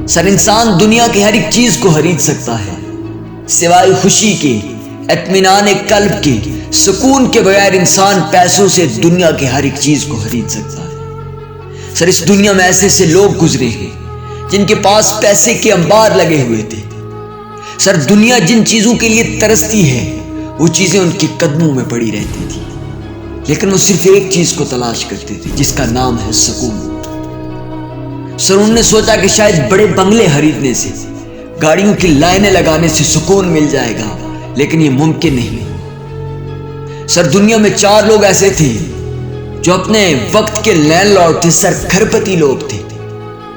سر انسان دنیا کی ہر ایک چیز کو خرید سکتا ہے سوائے خوشی کے، اطمینان قلب کے، سکون کے بغیر انسان پیسوں سے دنیا کی ہر ایک چیز کو خرید سکتا ہے۔ سر اس دنیا میں ایسے ایسے لوگ گزرے ہیں جن کے پاس پیسے کے انبار لگے ہوئے تھے۔ سر دنیا جن چیزوں کے لیے ترستی ہے وہ چیزیں ان کے قدموں میں پڑی رہتی تھی، لیکن وہ صرف ایک چیز کو تلاش کرتے تھے جس کا نام ہے سکون۔ سر انہوں نے سوچا کہ شاید بڑے بنگلے خریدنے سے، گاڑیوں کی لائنیں لگانے سے سکون مل جائے گا، لیکن یہ ممکن نہیں۔ سر دنیا میں 4 لوگ ایسے تھے جو اپنے وقت کے لینڈ لارڈ تھے، سر کھرپتی لوگ تھے۔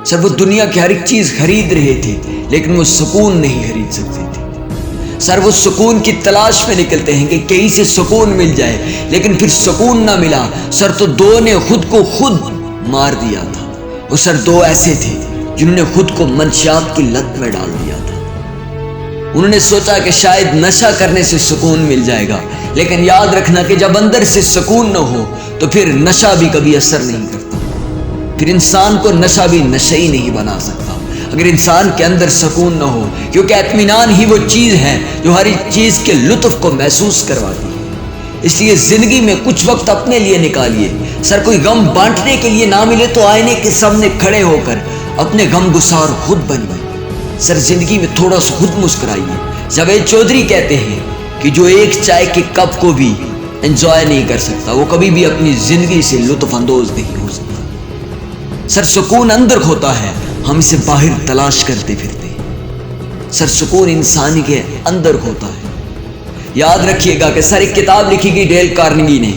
سر وہ دنیا کی ہر ایک چیز خرید رہے تھے لیکن وہ سکون نہیں خرید سکتے تھے۔ سر وہ سکون کی تلاش میں نکلتے ہیں کہ کہیں سے سکون مل جائے، لیکن پھر سکون نہ ملا سر تو 2 نے خود کو خود مار دیا تھا۔ وہ سر 2 ایسے تھے جنہوں نے خود کو منشیات کی لت میں ڈال دیا تھا۔ انہوں نے سوچا کہ شاید نشہ کرنے سے سکون مل جائے گا، لیکن یاد رکھنا کہ جب اندر سے سکون نہ ہو تو پھر نشہ بھی کبھی اثر نہیں کرتا، پھر انسان کو نشہ بھی نشئی نہیں بنا سکتا اگر انسان کے اندر سکون نہ ہو، کیونکہ اطمینان ہی وہ چیز ہے جو ہر ایک چیز کے لطف کو محسوس کرواتی ہے۔ اس لیے زندگی میں کچھ وقت اپنے لیے نکالیے۔ سر کوئی غم بانٹنے کے لیے نہ ملے تو آئینے کے سامنے کھڑے ہو کر اپنے غم گسار خود بنیے۔ سر زندگی میں تھوڑا سا خود مسکرائیے۔ جاوید چودھری کہتے ہیں کہ جو ایک چائے کے کپ کو بھی انجوائے نہیں کر سکتا وہ کبھی بھی اپنی زندگی سے لطف اندوز نہیں ہو سکتا۔ سر سکون اندر ہوتا ہے، ہم اسے باہر تلاش کرتے پھرتے ہیں۔ سر سکون انسانی کے اندر ہوتا ہے۔ یاد رکھیے گا کہ سر ایک کتاب لکھی گئی ڈیل کارنیگی نے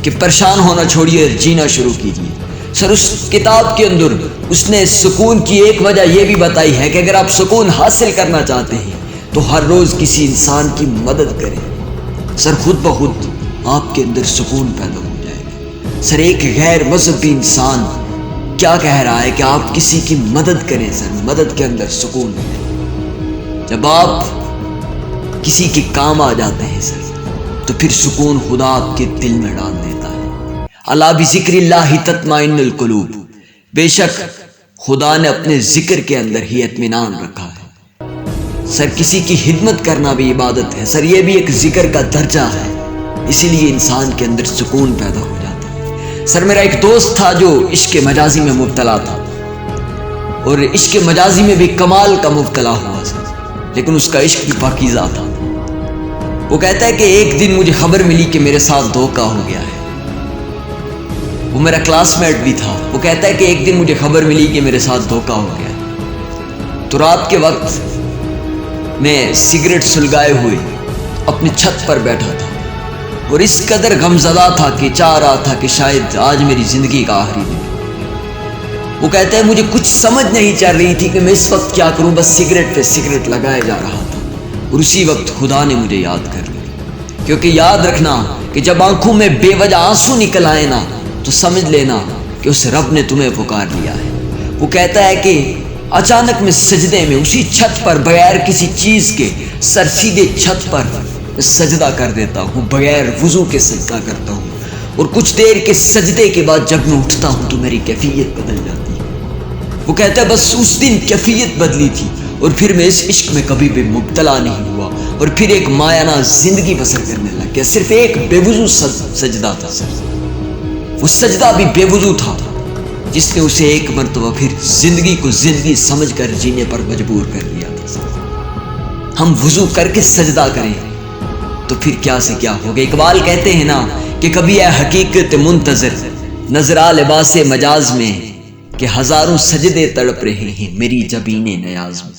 کہ پریشان ہونا چھوڑیے، جینا شروع کیجیے۔ سر اس کتاب کے اندر اس نے سکون کی ایک وجہ یہ بھی بتائی ہے کہ اگر آپ سکون حاصل کرنا چاہتے ہیں تو ہر روز کسی انسان کی مدد کریں۔ سر خود بخود آپ کے اندر سکون پیدا ہو جائے گا۔ سر ایک غیر مذہبی انسان کیا کہہ رہا ہے کہ آپ کسی کی مدد کریں۔ سر مدد کے اندر سکون ہے۔ جب آپ کسی کے کام آ جاتے ہیں سر تو پھر سکون خدا آپ کے دل میں ڈال دیتا ہے۔ الا بذکر اللہ تطمئن القلوب، بے شک خدا نے اپنے ذکر کے اندر ہی اطمینان رکھا ہے۔ سر کسی کی خدمت کرنا بھی عبادت ہے۔ سر یہ بھی ایک ذکر کا درجہ ہے، اسی لیے انسان کے اندر سکون پیدا ہو جاتا ہے۔ سر میرا ایک دوست تھا جو عشق مجازی میں مبتلا تھا، اور عشق مجازی میں بھی کمال کا مبتلا ہوا سر، لیکن اس کا عشق بھی پاکیزہ تھا۔ وہ کہتا ہے کہ ایک دن مجھے خبر ملی کہ میرے ساتھ دھوکہ ہو گیا ہے۔ وہ میرا کلاس میٹ بھی تھا۔ وہ کہتا ہے کہ ایک دن مجھے خبر ملی کہ میرے ساتھ دھوکہ ہو گیا ہے۔ تو رات کے وقت میں سگریٹ سلگائے ہوئے اپنی چھت پر بیٹھا تھا اور اس قدر غمزدہ تھا کہ چاہ رہا تھا کہ شاید آج میری زندگی کا آخری دن۔ وہ کہتا ہے مجھے کچھ سمجھ نہیں چل رہی تھی کہ میں اس وقت کیا کروں، بس سگریٹ پہ سگریٹ لگائے جا رہا تھا، اور اسی وقت خدا نے مجھے یاد کر لیا۔ کیونکہ یاد رکھنا کہ جب آنکھوں میں بے وجہ آنسو نکل آئے نا تو سمجھ لینا کہ اس رب نے تمہیں پکار لیا ہے۔ وہ کہتا ہے کہ اچانک میں سجدے میں اسی چھت پر بغیر کسی چیز کے سر سیدھے چھت پر سجدہ کر دیتا ہوں، بغیر وضو کے سجدہ کرتا ہوں، اور کچھ دیر کے سجدے کے بعد جب میں اٹھتا ہوں تو میری کیفیت بدل جاتی ہے۔ وہ کہتا ہے بس اس دن کیفیت بدلی تھی، اور پھر میں اس عشق میں کبھی بھی مبتلا نہیں ہوا، اور پھر ایک مایانہ زندگی بسر کرنے لگ گیا۔ صرف ایک بے وضو سجدہ تھا سر، وہ سجدہ بھی بے وضو تھا جس نے اسے ایک مرتبہ پھر زندگی کو زندگی سمجھ کر جینے پر مجبور کر دیا تھا سر۔ ہم وضو کر کے سجدہ کریں تو پھر کیا سے کیا ہوگا۔ اقبال کہتے ہیں نا کہ کبھی اے حقیقت منتظر نظر آ لباس مجاز میں کہ ہزاروں سجدے تڑپ رہے ہیں میری جبین نیاز میں۔